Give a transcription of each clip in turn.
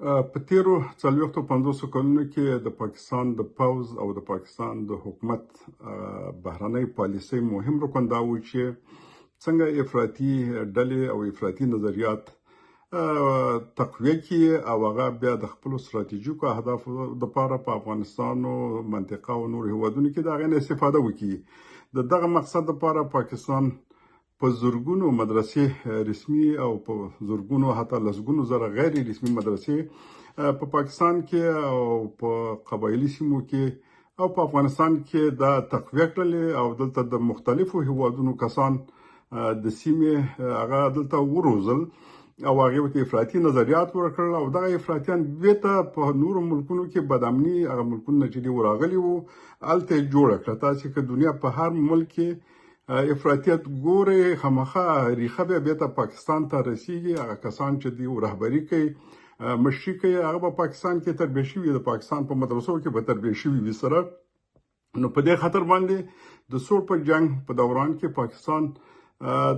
په تیرو 40-50 کلونو کې د پاکستان د پوځ او د پاکستان د حکومت بهرنۍ پالیسۍ مهم رکن دا و چې څنګه افراطي ډلې او افراطي نظریات تقویه کړي او هغه بیا د خپل ستراتیژیکو اهدافو لپاره په افغانستان او منطقه او نور هیوادونو کې د هغې نه استفاده وکړي. د دغه مقصد لپاره پاکستان په زرګونو مدرسې رسمي او په زرګونو حتی لسګونو زره غیر رسمي مدرسې په پاکستان کې او په قبایلي سیمو کې او په افغانستان کې دا تقویه کړلې او دلته د مختلفو هیوادونو کسان د سیمې هغه دلته وروزل او هغه ته افراطي نظریات ورکړل او دغه افراطیان بیرته په نورو ملکونو کې بدامني هغه ملکونه چې ورغلي وو الته جوړ کړه. تاسو که دنیا په هر ملک کې افراطیت ګوري خامخا ریخه به ته پاکستان ته رسیږي. هغه کسان چې دی رهبری کوي مشري کوي هغه په پاکستان کې تربیه شوي د پاکستان په مدرسو کې به تربیه شوي وي سره. نو په دې خاطر باندې د سور په جنگ په دوران کې پاکستان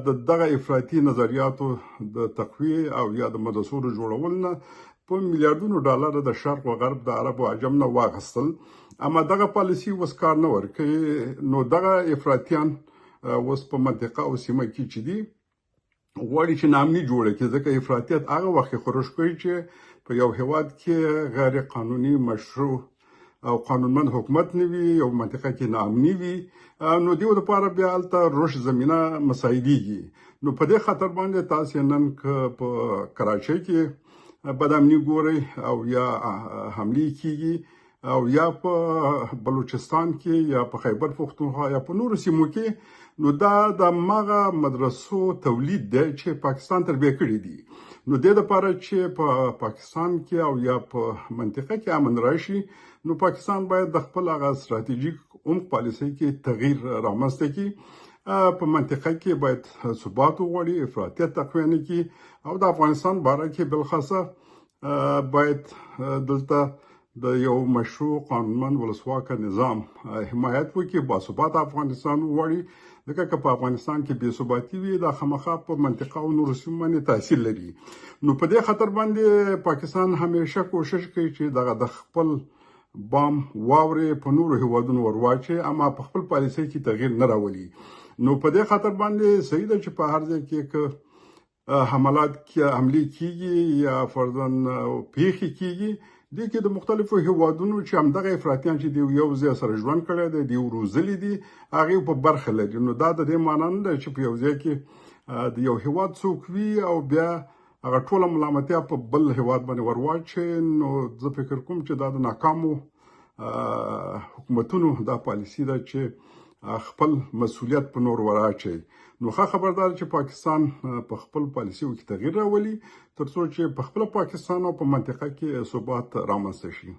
د دغه افراطي نظریاتو د تقویه او یا د مدرسو جوړول نه په میلیارډونو ډالر د شرق او غرب د عرب او عجم نه واغستل. اما دغه پالیسی وس کار نه ورکوي. نو دغه افراطیان اوس په منطقه او سیمه کې چې دي غواړي چې نامني جوړه کړي ځکه افراطیت هغه وخت خورش کوي چې په یو هیواد کې غیر قانوني مشروع او قانونمند حکومت نه وي یو منطقه کې نامني وي. نو دیو لپاره بیا هلته روش زمینه مساعدېږي. نو په دې خاطر باندې تاسو نن په کراچۍ کې بدامني ګورئ او یا حملې کیږي او یا په بلوچستان کې یا په خیبر پختونخوا یا په نورو سیمو کې. نو دا د مغه مدرسو تولید دی چې پاکستان تربیه کړی دي. نو د لپاره چې په پاکستان کې او یا په منطقه کې امن راشي نو پاکستان باید د خپل هغه ستراتیژیک عمق پالیسۍ کې تغییر رامنځته کړي. په منطقه کې باید ثبات وغواړي افراطیت تقویه نه کړي او د افغانستان باره کې بالخاصه باید دلته د یو مشروع قانونمند ولسواکه نظام حمایت وکړي باثبات افغانستان وغواړي. ځکه که په افغانستان کې بې ثباتي وي دا خامخا په منطقه او نورو سیمو باندې تاثیر لري. نو په دې خاطر باندې پاکستان همیشه کوشش کوي چې دغه د خپل بام واورې په نورو هیوادونو ورواچي اما په خپل پالیسۍ کې تغییر نه راولي. نو په دې خاطر باندې صحیح ده چې په هر ځای کې حملات عملي کیږي یا فرضاً پیښې کیږي دي کې د مختلفو هیوادونو چې همدغه افراطیان چې دی یو ځای سره ژوند کړی دی روزلي دي هغه په برخه لري. نو دا د دې معنی نه ده چې په یو ځای کې د یو هیواد څوک وي او بیا هغه ټوله ملامتیا په بل هیواد باندې ورواچي. نو زه فکر کوم چې دا د ناکامو حکومتونو دا پالیسي ده چې خپل مسؤلیت په نور وراچي. نو خبردار چې پاکستان په خپل پالیسیو کې تغییر راولي ترڅو چې په خپل پاکستان او په منطقه کې ثبات رامنځته شي.